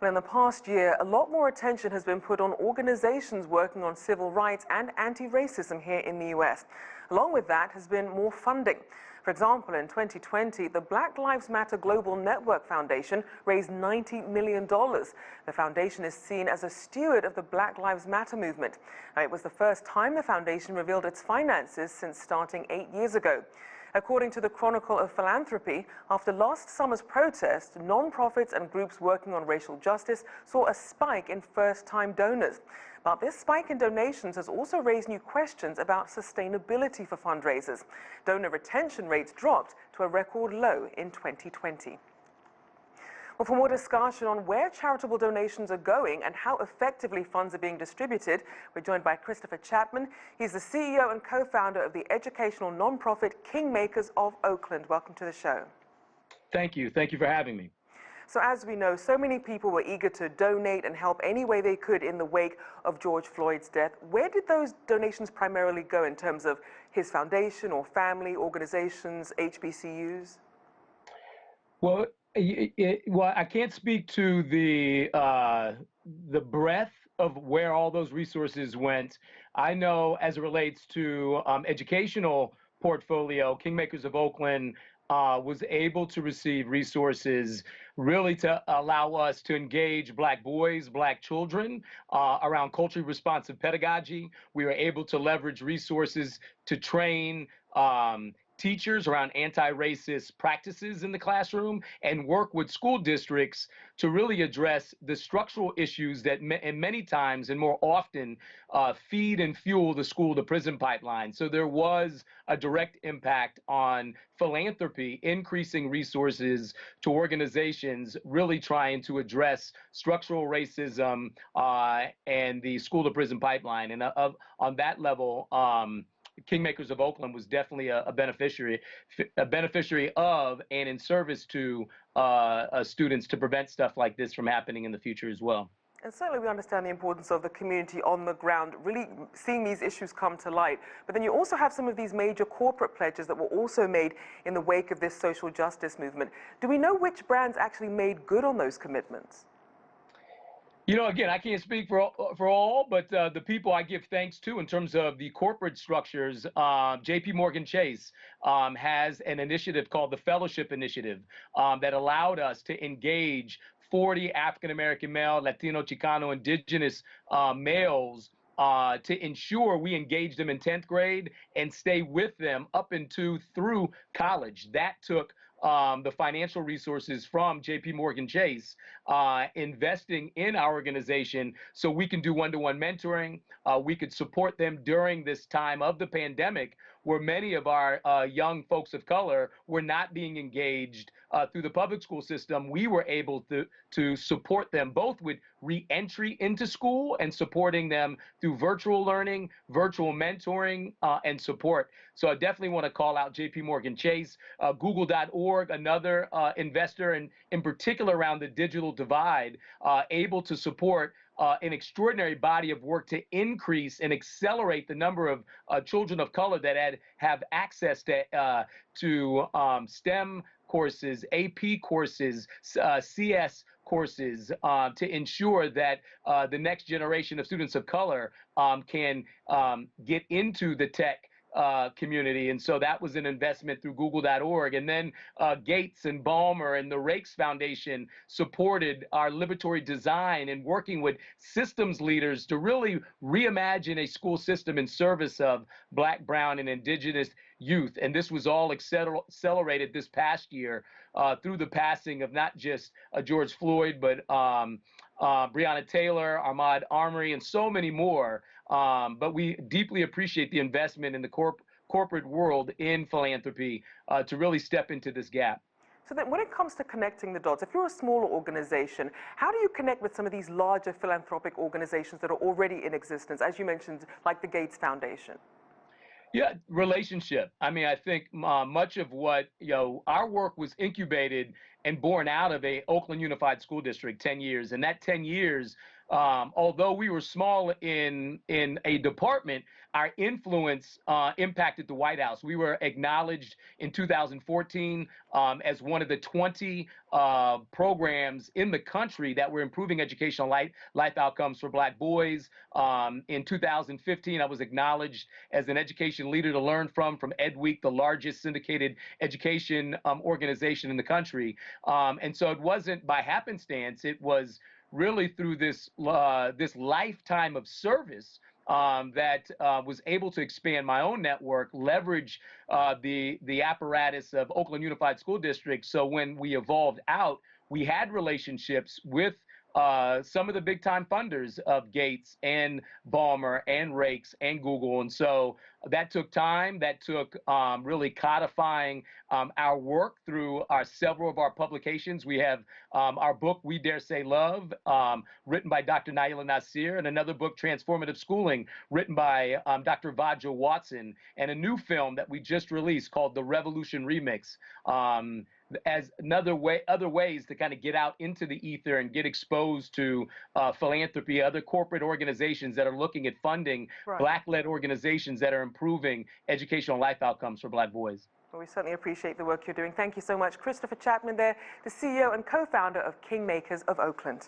Well, in the past year, a lot more attention has been put on organizations working on civil rights and anti-racism here in the U.S. Along with that has been more funding. For example, in 2020, the Black Lives Matter Global Network Foundation raised $90 million. The foundation is seen as a steward of the Black Lives Matter movement. Now, it was the first time the foundation revealed its finances since starting 8 years ago. According to the Chronicle of Philanthropy, after last summer's protest, non-profits and groups working on racial justice saw a spike in first-time donors. But this spike in donations has also raised new questions about sustainability for fundraisers. Donor retention rates dropped to a record low in 2020. Well, for more discussion on where charitable donations are going and how effectively funds are being distributed, we're joined by Christopher Chatmon. He's the CEO and co-founder of the educational nonprofit Kingmakers of Oakland. Welcome to the show. Thank you. Thank you for having me. So as we know, so many people were eager to donate and help any way they could in the wake of George Floyd's death. Where did those donations primarily go in terms of his foundation or family, organizations, HBCUs? Well, I can't speak to the breadth of where all those resources went. I know as it relates to educational portfolio, Kingmakers of Oakland was able to receive resources really to allow us to engage Black boys, Black children around culturally responsive pedagogy. We were able to leverage resources to train teachers around anti-racist practices in the classroom and work with school districts to really address the structural issues that many times and more often feed and fuel the school-to-prison pipeline. So there was a direct impact on philanthropy, increasing resources to organizations really trying to address structural racism and the school-to-prison pipeline. And on that level, Kingmakers of Oakland was definitely a beneficiary of and in service to students to prevent stuff like this from happening in the future as well. And certainly we understand the importance of the community on the ground, really seeing these issues come to light. But then you also have some of these major corporate pledges that were also made in the wake of this social justice movement. Do we know which brands actually made good on those commitments? You know, again, I can't speak for all, but the people I give thanks to in terms of the corporate structures, JP Chase has an initiative called the Fellowship Initiative that allowed us to engage 40 African-American male, Latino, Chicano, indigenous males to ensure we engage them in 10th grade and stay with them up through college. That took the financial resources from JP Chase, investing in our organization so we can do one-to-one mentoring. We could support them during this time of the pandemic where many of our young folks of color were not being engaged through the public school system. We were able to support them both with re-entry into school and supporting them through virtual learning, virtual mentoring, and support. So I definitely want to call out JP Chase, Google.org, another investor in particular around the digital divide, able to support an extraordinary body of work to increase and accelerate the number of children of color that have access to STEM courses, AP courses, CS courses, to ensure that the next generation of students of color can get into the tech community. And so that was an investment through Google.org. And then Gates and Ballmer and the Rakes Foundation supported our liberatory design and working with systems leaders to really reimagine a school system in service of Black, brown, and indigenous youth. And this was all accelerated this past year through the passing of not just George Floyd, but Breonna Taylor, Ahmaud Arbery, and so many more. But we deeply appreciate the investment in the corporate world in philanthropy to really step into this gap. So then when it comes to connecting the dots, if you're a smaller organization, how do you connect with some of these larger philanthropic organizations that are already in existence, as you mentioned, like the Gates Foundation? Yeah, relationship. I mean, I think much of what, our work was incubated and born out of a Oakland Unified School District, 10 years. And that 10 years, although we were small in a department, our influence impacted the White House. We were acknowledged in 2014 as one of the 20 programs in the country that were improving educational life outcomes for Black boys. In 2015, I was acknowledged as an education leader to learn from Ed Week, the largest syndicated education organization in the country. And so it wasn't by happenstance. It was really through this lifetime of service that was able to expand my own network, leverage the apparatus of Oakland Unified School District. So when we evolved out, we had relationships with some of the big time funders of Gates and Balmer and Rakes and Google. And so that took time. That took really codifying our work through several of our publications. We have our book, We Dare Say Love, written by Dr. Naila Nasir, and another book, Transformative Schooling, written by Dr. Vajra Watson, and a new film that we just released called The Revolution Remix. As other ways to kind of get out into the ether and get exposed to philanthropy, other corporate organizations that are looking at funding Black-led organizations that are improving educational life outcomes for Black boys. Well, we certainly appreciate the work you're doing. Thank you so much. Christopher Chatmon there, the CEO and co-founder of Kingmakers of Oakland.